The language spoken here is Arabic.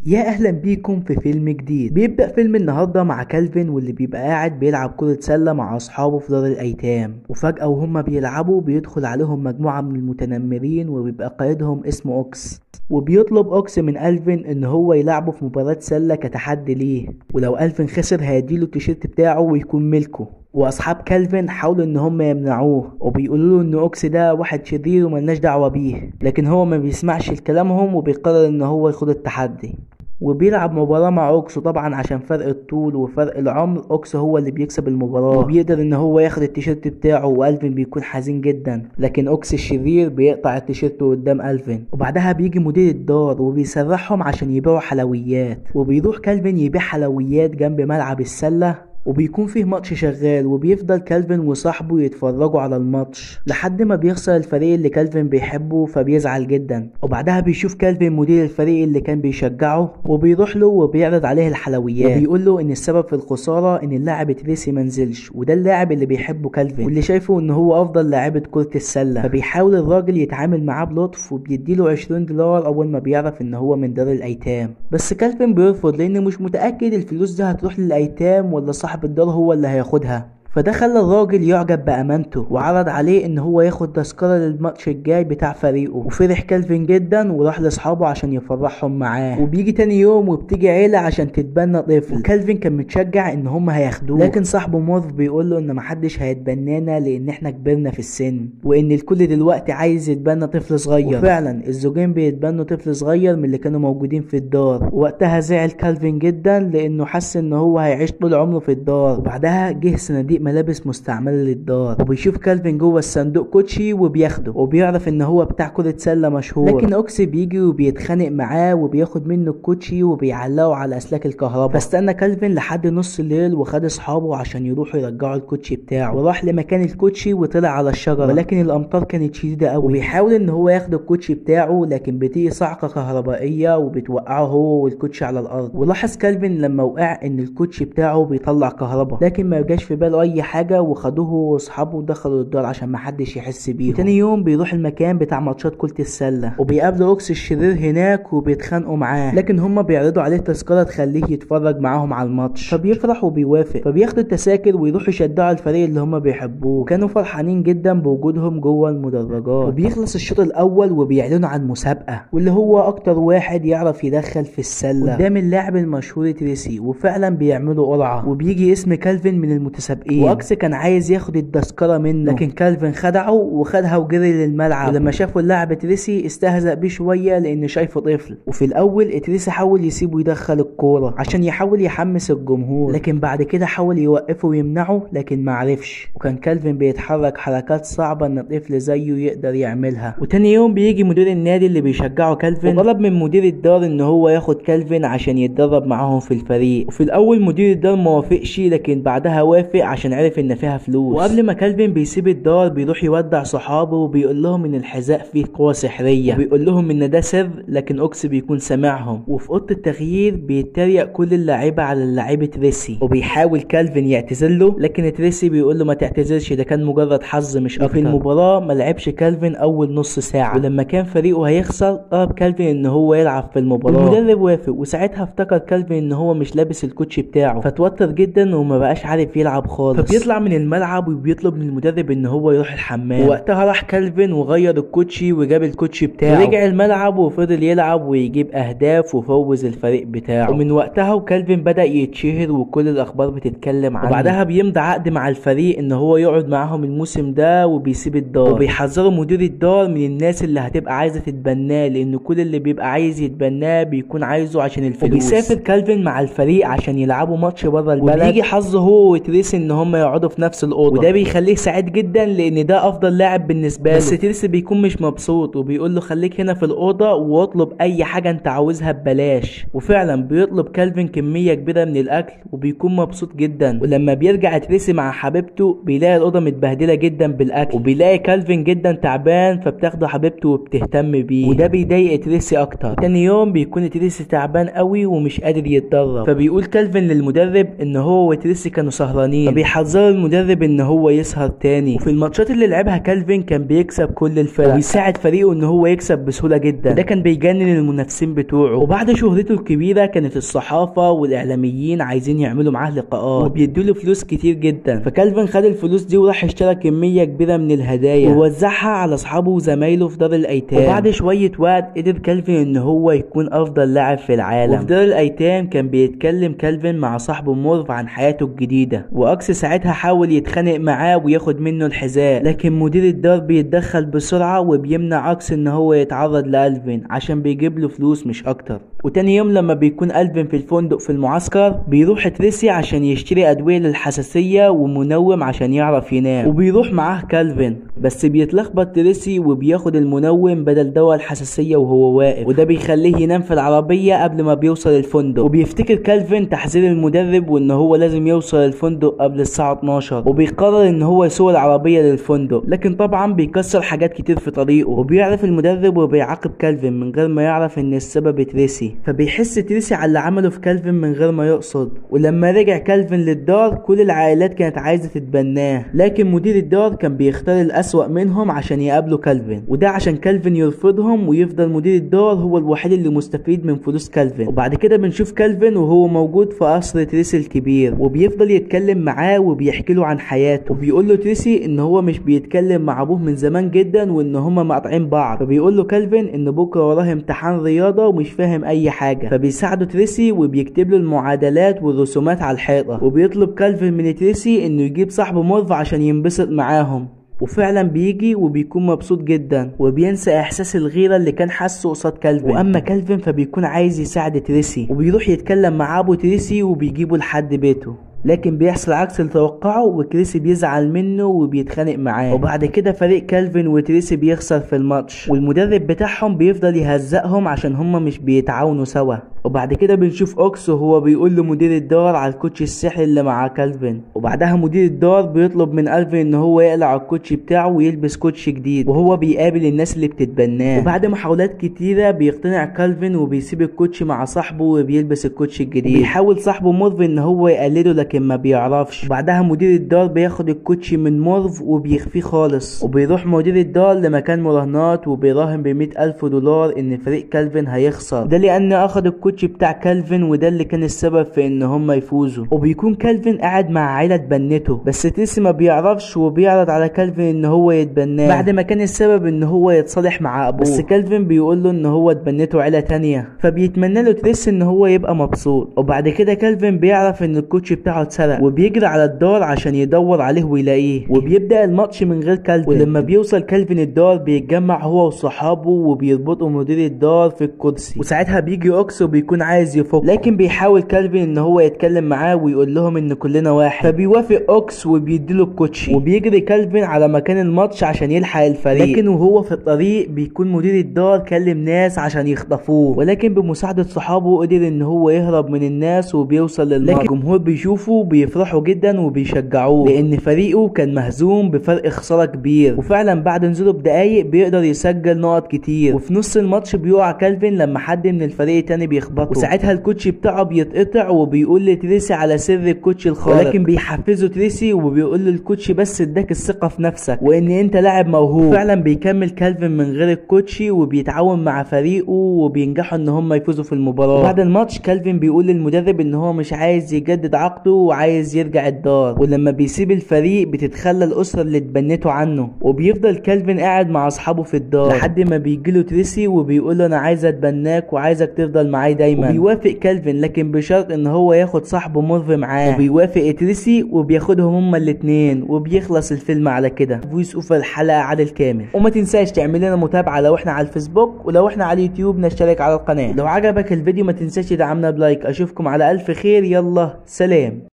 يا اهلا بيكم في فيلم جديد. بيبدأ فيلم النهارده مع كالفين واللي بيبقى قاعد بيلعب كرة سلة مع اصحابه في دار الايتام، وفجأة وهم بيلعبوا بيدخل عليهم مجموعة من المتنمرين وبيبقى قائدهم اسمه اوكس، وبيطلب اوكس من الفين ان هو يلعبه في مباراة سلة كتحدي ليه، ولو الفين خسر هيديله التيشيرت بتاعه ويكون ملكه. واصحاب كالفين حاولوا ان هم يمنعوه وبيقولوا له ان اوكس ده واحد شرير وملناش دعوة بيه، لكن هو ما بيسمعش لكلامهم وبيقرر ان هو يخوض التحدي وبيلعب مباراة مع اوكس. وطبعا عشان فرق الطول وفرق العمر اوكس هو اللي بيكسب المباراة وبيقدر ان هو ياخد التيشيرت بتاعه، والفين بيكون حزين جدا، لكن اوكس الشرير بيقطع التيشيرت قدام الفين. وبعدها بيجي مدير الدار وبيسرحهم عشان يبيعوا حلويات، وبيروح كالفين يبيع حلويات جنب ملعب السلة، وبيكون فيه ماتش شغال وبيفضل كالفين وصاحبه يتفرجوا على الماتش لحد ما بيخسر الفريق اللي كالفين بيحبه فبيزعل جدا. وبعدها بيشوف كالفين مدير الفريق اللي كان بيشجعه وبيروح له وبيعرض عليه الحلويات وبيقول له ان السبب في الخسارة ان اللاعب تريسي منزلش، وده اللاعب اللي بيحبه كالفين واللي شايفه ان هو افضل لاعبة كرة السلة. فبيحاول الراجل يتعامل معاه بلطف وبيديله 20 دولار اول ما بيعرف ان هو من دار الايتام، بس كالفين بيرفض لانه مش متأكد الفلوس دي هتروح للايتام ولا صاحب الدار هو اللي هياخدها. فده خلى الراجل يعجب بأمانته وعرض عليه ان هو ياخد تذكرة للماتش الجاي بتاع فريقه، وفرح كالفين جدا وراح لاصحابه عشان يفرحهم معاه. وبيجي تاني يوم وبتيجي عيلة عشان تتبنى طفل، وكالفين كان متشجع ان هم هياخدوه، لكن صاحبه مورف بيقول له ان محدش هيتبنانا لان احنا كبرنا في السن وان الكل دلوقتي عايز يتبنى طفل صغير. وفعلا الزوجين بيتبنوا طفل صغير من اللي كانوا موجودين في الدار. وقتها زعل كالفين جدا لانه حس ان هو هيعيش طول عمره في الدار. وبعدها جه صناديق ملابس مستعملة للدار، وبيشوف كالفين جوه الصندوق كوتشي وبياخده وبيعرف ان هو بتاع كرة سلة مشهور، لكن اوكس بيجي وبيتخانق معاه وبياخد منه الكوتشي وبيعلقه على اسلاك الكهرباء. فاستنى كالفين لحد نص الليل وخد اصحابه عشان يروحوا يرجعوا الكوتشي بتاعه، وراح لمكان الكوتشي وطلع على الشجرة، ولكن الامطار كانت شديدة قوي وبيحاول ان هو ياخد الكوتشي بتاعه، لكن بتيجي صعقة كهربائية وبتوقعه هو والكوتشي على الارض. ولاحظ كالفين لما وقع ان الكوتشي بتاعه بيطلع كهرباء، لكن ما جاش في باله اي حاجه وخدوه واصحابه ودخلوا الدار عشان محدش يحس بيهم. تاني يوم بيروح المكان بتاع ماتشات كرة السله وبيقابلوا اوكس الشرير هناك وبيتخانقوا معاه، لكن هما بيعرضوا عليه تذكره تخليه يتفرج معاهم على الماتش، فبيفرح وبيوافق. فبياخدوا التذاكر ويروحوا يشجعوا الفريق اللي هما بيحبوه، وكانوا فرحانين جدا بوجودهم جوه المدرجات. وبيخلص الشوط الاول وبيعلنوا عن مسابقه واللي هو اكتر واحد يعرف يدخل في السله قدام اللاعب المشهور تريسي، وفعلا بيعملوا قرعه وبيجي اسم كالفين من المتسابقين. واكس كان عايز ياخد التذكره منه، لكن كالفين خدعه وخدها وجري للملعب، ولما شافوا اللاعب تريسي استهزأ بيه شويه لان شايفه طفل. وفي الاول تريسي حاول يسيبه يدخل الكوره عشان يحاول يحمس الجمهور، لكن بعد كده حاول يوقفه ويمنعه لكن معرفش، وكان كالفين بيتحرك حركات صعبه ان طفل زيه يقدر يعملها. وتاني يوم بيجي مدير النادي اللي بيشجعه كالفين وطلب من مدير الدار ان هو ياخد كالفين عشان يتدرب معاهم في الفريق. وفي الاول مدير الدار موافقش، لكن بعدها وافق عشان عرف ان فيها فلوس. وقبل ما كالفين بيسيب الدار بيروح يودع صحابه وبيقول لهم ان الحذاء فيه قوة سحرية، وبيقول لهم ان ده سر، لكن اوكس بيكون سامعهم. وفي اوضه التغيير بيتريق كل اللاعيبه على اللاعب تريسي، وبيحاول كالفين يعتذر له، لكن تريسي بيقول له ما تعتذرش، ده كان مجرد حظ مش اكتر. وفي المباراة ما لعبش كالفين اول نص ساعة، ولما كان فريقه هيخسر طلب كالفين ان هو يلعب في المباراة. المدرب وافق، وساعتها افتكر كالفين ان هو مش لابس الكوتشي بتاعه فتوتر جدا وما بقاش عارف يلعب خالص. فبيطلع من الملعب وبيطلب من المدرب ان هو يروح الحمام، ووقتها راح كالفين وغير الكوتشي وجاب الكوتشي بتاعه ورجع الملعب وفضل يلعب ويجيب اهداف وفوز الفريق بتاعه. ومن وقتها وكالفين بدأ يتشهر وكل الاخبار بتتكلم عنه. وبعدها بيمضي عقد مع الفريق ان هو يقعد معاهم الموسم ده وبيسيب الدار. وبيحذروا مدير الدار من الناس اللي هتبقى عايزه تتبناه، لان كل اللي بيبقى عايز يتبناه بيكون عايزه عشان الفلوس. وبيسافر كالفين مع الفريق عشان يلعبوا ماتش بره البلد، وبيجي حظه هو وتريسي ان هم يقعدوا في نفس الاوضه، وده بيخليه سعيد جدا لان ده افضل لاعب بالنسبه له. بس تريسي بيكون مش مبسوط وبيقول له خليك هنا في الاوضه واطلب اي حاجه انت عاوزها ببلاش. وفعلا بيطلب كالفين كميه كبيره من الاكل وبيكون مبسوط جدا. ولما بيرجع تريسي مع حبيبته بيلاقي الاوضه متبهدله جدا بالاكل، وبيلاقي كالفين جدا تعبان فبتاخده حبيبته وبتهتم بيه، وده بيضايق تريسي اكتر. تاني يوم بيكون تريسي تعبان قوي ومش قادر يتدرب، فبيقول كالفين للمدرب ان هو وتريسي كانوا سهرانين، وبيحذروا المدرب ان هو يسهر تاني. وفي الماتشات اللي لعبها كالفين كان بيكسب كل الفرق وبيساعد فريقه ان هو يكسب بسهوله جدا، ده كان بيجنن المنافسين بتوعه. وبعد شهرته الكبيره كانت الصحافه والاعلاميين عايزين يعملوا معاه لقاءات وبيدوا له فلوس كتير جدا، فكالفين خد الفلوس دي وراح اشترى كميه كبيره من الهدايا ووزعها على اصحابه وزمايله في دار الايتام. وبعد شويه وقت قدر كالفين ان هو يكون افضل لاعب في العالم. وفي دار الايتام كان بيتكلم كالفين مع صاحبه مورف عن حياته الجديده، واكس ساعتها حاول يتخانق معاه وياخد منه الحذاء، لكن مدير الدار بيتدخل بسرعه وبيمنع اكس ان هو يتعرض لألفين عشان بيجيب له فلوس مش اكتر. وتاني يوم لما بيكون ألفين في الفندق في المعسكر بيروح تريسي عشان يشتري ادويه للحساسيه ومنوم عشان يعرف ينام، وبيروح معاه كالفين، بس بيتلخبط تريسي وبياخد المنوم بدل دواء الحساسيه وهو واقف، وده بيخليه ينام في العربيه قبل ما بيوصل الفندق. وبيفتكر كالفين تحذير المدرب وان هو لازم يوصل الفندق قبل الساعه 12، وبيقرر ان هو يسوق العربيه للفندق، لكن طبعا بيكسر حاجات كتير في طريقه. وبيعرف المدرب وبيعاقب كالفين من غير ما يعرف ان السبب تريسي، فبيحس تريسي على اللي عمله في كالفين من غير ما يقصد. ولما رجع كالفين للدار كل العائلات كانت عايزه تتبناه، لكن مدير الدار كان بيختار الأسوأ منهم عشان يقابلوا كالفين، وده عشان كالفين يرفضهم ويفضل مدير الدار هو الوحيد اللي مستفيد من فلوس كالفين. وبعد كده بنشوف كالفين وهو موجود في قصر تريسي الكبير وبيفضل يتكلم معاه وبيحكي له عن حياته، وبيقول له تريسي ان هو مش بيتكلم مع ابوه من زمان جدا وان هما مقاطعين بعض، فبيقول له كالفين ان بكره وراه امتحان رياضه ومش فاهم اي حاجه، فبيساعده تريسي وبيكتب له المعادلات والرسومات على الحيطه. وبيطلب كالفين من تريسي انه يجيب صاحبه مورف عشان ينبسط معاهم، وفعلا بيجي وبيكون مبسوط جدا وبينسى احساس الغيره اللي كان حاسه قصاد كالفين. واما كالفين فبيكون عايز يساعد تريسي وبيروح يتكلم مع ابو تريسي وبيجيبه لحد بيته، لكن بيحصل عكس اللي توقعه وكريسي بيزعل منه وبيتخانق معاه. وبعد كده فريق كالفين وتريسي بيخسر في الماتش، والمدرب بتاعهم بيفضل يهزقهم عشان هما مش بيتعاونوا سوا. وبعد كده بنشوف اوكس وهو بيقول لمدير الدار على الكوتشي السحري اللي مع كالفين، وبعدها مدير الدار بيطلب من ألفين ان هو يقلع الكوتشي بتاعه ويلبس كوتشي جديد، وهو بيقابل الناس اللي بتتبناه. وبعد محاولات كتيره بيقتنع كالفين وبيسيب الكوتشي مع صاحبه وبيلبس الكوتشي الجديد، وبيحاول صاحبه مورف ان هو يقلده لكن ما بيعرفش. وبعدها مدير الدار بياخد الكوتشي من مورف وبيخفيه خالص، وبيروح مدير الدار لمكان مراهنات وبيراهن ب$100,000 ان فريق كالفين هيخسر، ده لان اخد الكوتشي بتاع كالفين وده اللي كان السبب في ان هم يفوزوا. وبيكون كالفين قاعد مع عيله اتبنته، بس تريسي ما بيعرفش وبيعرض على كالفين ان هو يتبناه بعد ما كان السبب ان هو يتصالح مع ابوه، بس كالفين بيقول له ان هو اتبنته عيله تانية، فبيتمنى له تريسي ان هو يبقى مبسوط. وبعد كده كالفين بيعرف ان الكوتشي بتاعه اتسرق وبيجري على الدار عشان يدور عليه ويلاقيه، وبيبدا الماتش من غير كالفين. ولما بيوصل كالفين الدار بيتجمع هو وصحابه وبيربطوا مدير الدار في الكرسي، وساعتها بيجي اوكس وبيكون عايز يفك، لكن بيحاول كالفين ان هو يتكلم معاه ويقول لهم ان كلنا واحد، فبيوافق اوكس وبيديله الكوتشي. وبيجري كالفين على مكان الماتش عشان يلحق الفريق، لكن وهو في الطريق بيكون مدير الدار كلم ناس عشان يخطفوه، ولكن بمساعدة صحابه قدر ان هو يهرب من الناس وبيوصل للماتش. لكن الجمهور بيشوفوا بيفرحوا جدا وبيشجعوه لان فريقه كان مهزوم بفرق خسارة كبير، وفعلا بعد نزوله بدقايق بيقدر يسجل نقط كتير. وفي نص الماتش بيقع كالفين لما حد من الفريق التاني بيخبطه، وساعتها الكوتشي بتاعه بيتقطع وبيقول لتريسي على سر الكوتشي الخارق، ولكن بيحفزه تريسي وبيقول له الكوتشي بس اداك الثقة في نفسك وان انت لاعب موهوب. فعلا بيكمل كالفين من غير الكوتشي وبيتعاون مع فريقه وبينجحوا ان هم يفوزوا في المباراة. وبعد الماتش كالفين بيقول للمدرب ان هو مش عايز يجدد عقده وعايز يرجع الدار، ولما بيسيب الفريق بتتخلى الاسرة اللي اتبنته عنه، وبيفضل كالفين قاعد مع اصحابه في الدار لحد ما بيجيله تريسي وبيقول له انا عايز اتبناك وعايزك تفضل معايا دايما. وبيوافق كالفين لكن بشرط ان هو ياخد صاحبه مورف معاه، وبيوافق تريسي وبياخدهم هما الاتنين، وبيخلص الفيلم على كده. فويس اوفر الحلقة عادل كامل. وما تنساش تعمل لنا متابعة لو احنا على الفيسبوك، ولو احنا على اليوتيوب نشترك على القناة. لو عجبك الفيديو ما تنساش تدعمنا بلايك. اشوفكم على الف خير، يلا سلام.